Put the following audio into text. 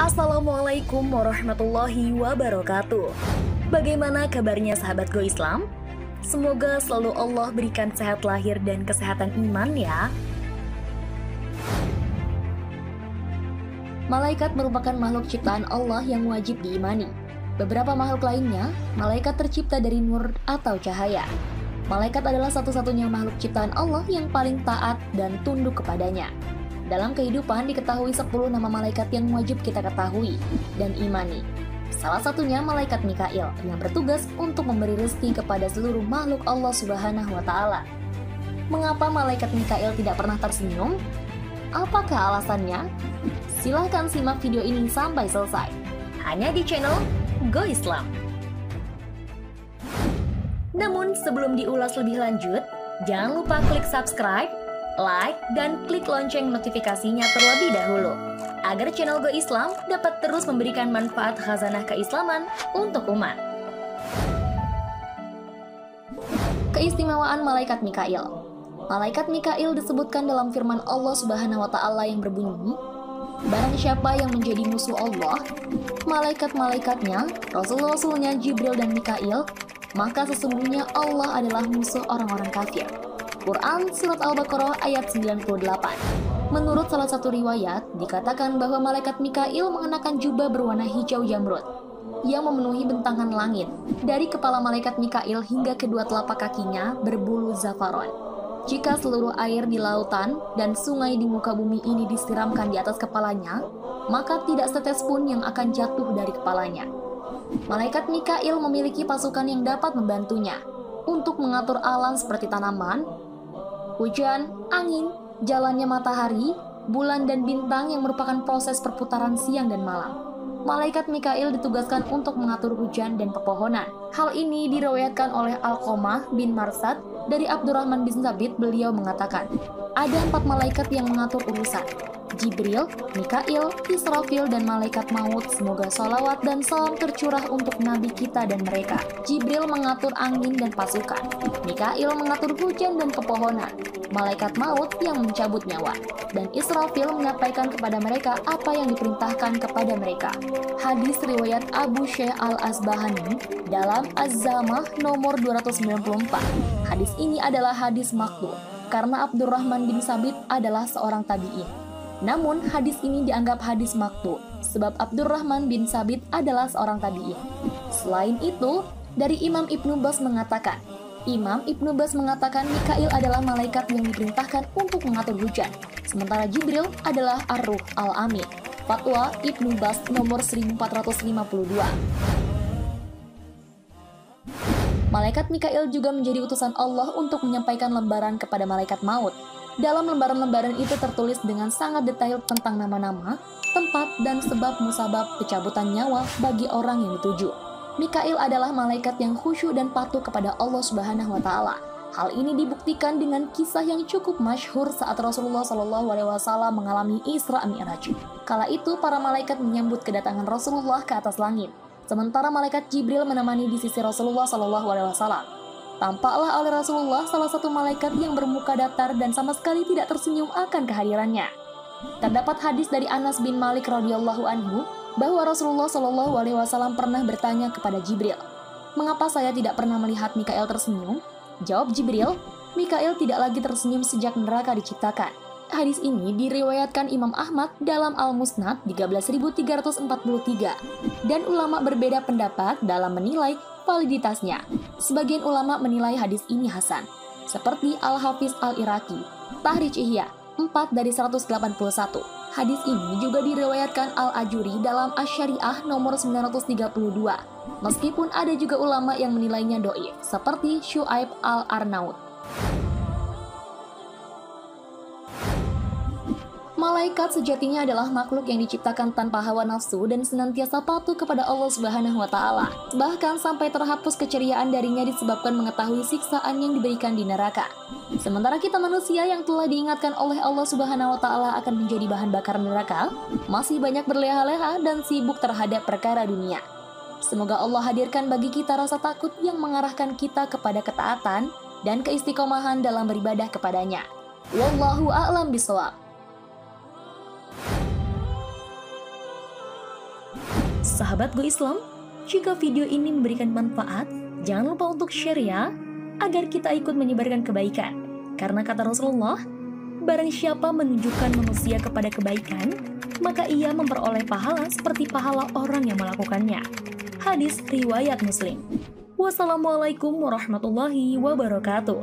Assalamualaikum warahmatullahi wabarakatuh. Bagaimana kabarnya sahabat Go Islam? Semoga selalu Allah berikan sehat lahir dan kesehatan iman ya. Malaikat merupakan makhluk ciptaan Allah yang wajib diimani. Beberapa makhluk lainnya, malaikat tercipta dari nur atau cahaya. Malaikat adalah satu-satunya makhluk ciptaan Allah yang paling taat dan tunduk kepadanya. Dalam kehidupan diketahui 10 nama malaikat yang wajib kita ketahui dan imani. Salah satunya malaikat Mikail yang bertugas untuk memberi rezeki kepada seluruh makhluk Allah Subhanahu wa Ta'ala. Mengapa malaikat Mikail tidak pernah tersenyum? Apakah alasannya? Silahkan simak video ini sampai selesai. Hanya di channel Go Islam. Namun sebelum diulas lebih lanjut, jangan lupa klik subscribe, like, dan klik lonceng notifikasinya terlebih dahulu, agar channel Go Islam dapat terus memberikan manfaat khazanah keislaman untuk umat. Keistimewaan malaikat Mikail. Malaikat Mikail disebutkan dalam firman Allah Subhanahu wa Ta'ala yang berbunyi, barang siapa yang menjadi musuh Allah, malaikat-malaikatnya, rasul-rasulnya Jibril dan Mikail, maka sesungguhnya Allah adalah musuh orang-orang kafir. Quran Surat Al-Baqarah ayat 98. Menurut salah satu riwayat, dikatakan bahwa malaikat Mikail mengenakan jubah berwarna hijau jamrud yang memenuhi bentangan langit. Dari kepala malaikat Mikail hingga kedua telapak kakinya berbulu zafaron. Jika seluruh air di lautan dan sungai di muka bumi ini disiramkan di atas kepalanya, maka tidak setetes pun yang akan jatuh dari kepalanya. Malaikat Mikail memiliki pasukan yang dapat membantunya untuk mengatur alam seperti tanaman, hujan, angin, jalannya matahari, bulan, dan bintang yang merupakan proses perputaran siang dan malam. Malaikat Mikail ditugaskan untuk mengatur hujan dan pepohonan. Hal ini diriwayatkan oleh Alqamah bin Marsad dari Abdurrahman bin Sabit. Beliau mengatakan, ada 4 malaikat yang mengatur urusan: Jibril, Mikail, Israfil, dan malaikat maut. Semoga salawat dan salam tercurah untuk nabi kita dan mereka. Jibril mengatur angin dan pasukan, Mikail mengatur hujan dan pepohonan, malaikat maut yang mencabut nyawa, dan Israfil menyampaikan kepada mereka apa yang diperintahkan kepada mereka. Hadis riwayat Abu Syekh Al-Asbahani dalam Az-Zamah nomor 294. Hadis ini adalah hadis maqtu karena Abdurrahman bin Sabit adalah seorang tabi'in. Namun hadis ini dianggap hadis maqtu sebab Abdurrahman bin Sabit adalah seorang tabi'in. Selain itu, dari Imam Ibnu Bas mengatakan, Mikail adalah malaikat yang diperintahkan untuk mengatur hujan, sementara Jibril adalah Ar-Ruh Al-Amin. Fatwa Ibnu Bas nomor 1452. Malaikat Mikail juga menjadi utusan Allah untuk menyampaikan lembaran kepada malaikat maut. Dalam lembaran-lembaran itu tertulis dengan sangat detail tentang nama-nama, tempat, dan sebab musabab pencabutan nyawa bagi orang yang dituju. Mikail adalah malaikat yang khusyuk dan patuh kepada Allah Subhanahu wa Ta'ala. Hal ini dibuktikan dengan kisah yang cukup masyhur saat Rasulullah SAW mengalami Isra Mi'raj. Kala itu para malaikat menyambut kedatangan Rasulullah ke atas langit, sementara malaikat Jibril menemani di sisi Rasulullah SAW. Tampaklah oleh Rasulullah salah satu malaikat yang bermuka datar dan sama sekali tidak tersenyum akan kehadirannya. Terdapat hadis dari Anas bin Malik radhiyallahu anhu bahwa Rasulullah SAW pernah bertanya kepada Jibril, "Mengapa saya tidak pernah melihat Mikail tersenyum?" Jawab Jibril, "Mikail tidak lagi tersenyum sejak neraka diciptakan." Hadis ini diriwayatkan Imam Ahmad dalam Al-Musnad 13.343 dan ulama berbeda pendapat dalam menilai validitasnya. Sebagian ulama menilai hadis ini hasan, seperti Al-Hafiz Al-Iraqi, Tahrij Ihya 4 dari 181. Hadis ini juga diriwayatkan Al-Ajuri dalam Asy-Syariah nomor 932. Meskipun ada juga ulama yang menilainya dhaif, seperti Syu'aib Al-Arnaud. Malaikat sejatinya adalah makhluk yang diciptakan tanpa hawa nafsu dan senantiasa patuh kepada Allah Subhanahu wa Ta'ala. Bahkan sampai terhapus keceriaan darinya disebabkan mengetahui siksaan yang diberikan di neraka. Sementara kita manusia yang telah diingatkan oleh Allah Subhanahu wa Ta'ala akan menjadi bahan bakar neraka, masih banyak berleha-leha dan sibuk terhadap perkara dunia. Semoga Allah hadirkan bagi kita rasa takut yang mengarahkan kita kepada ketaatan dan keistiqomahan dalam beribadah kepadanya. Wallahu a'lam bishawab. Sahabat Go Islam, jika video ini memberikan manfaat, jangan lupa untuk share ya, agar kita ikut menyebarkan kebaikan. Karena kata Rasulullah, barang siapa menunjukkan manusia kepada kebaikan, maka ia memperoleh pahala seperti pahala orang yang melakukannya. Hadis riwayat Muslim. Wassalamualaikum warahmatullahi wabarakatuh.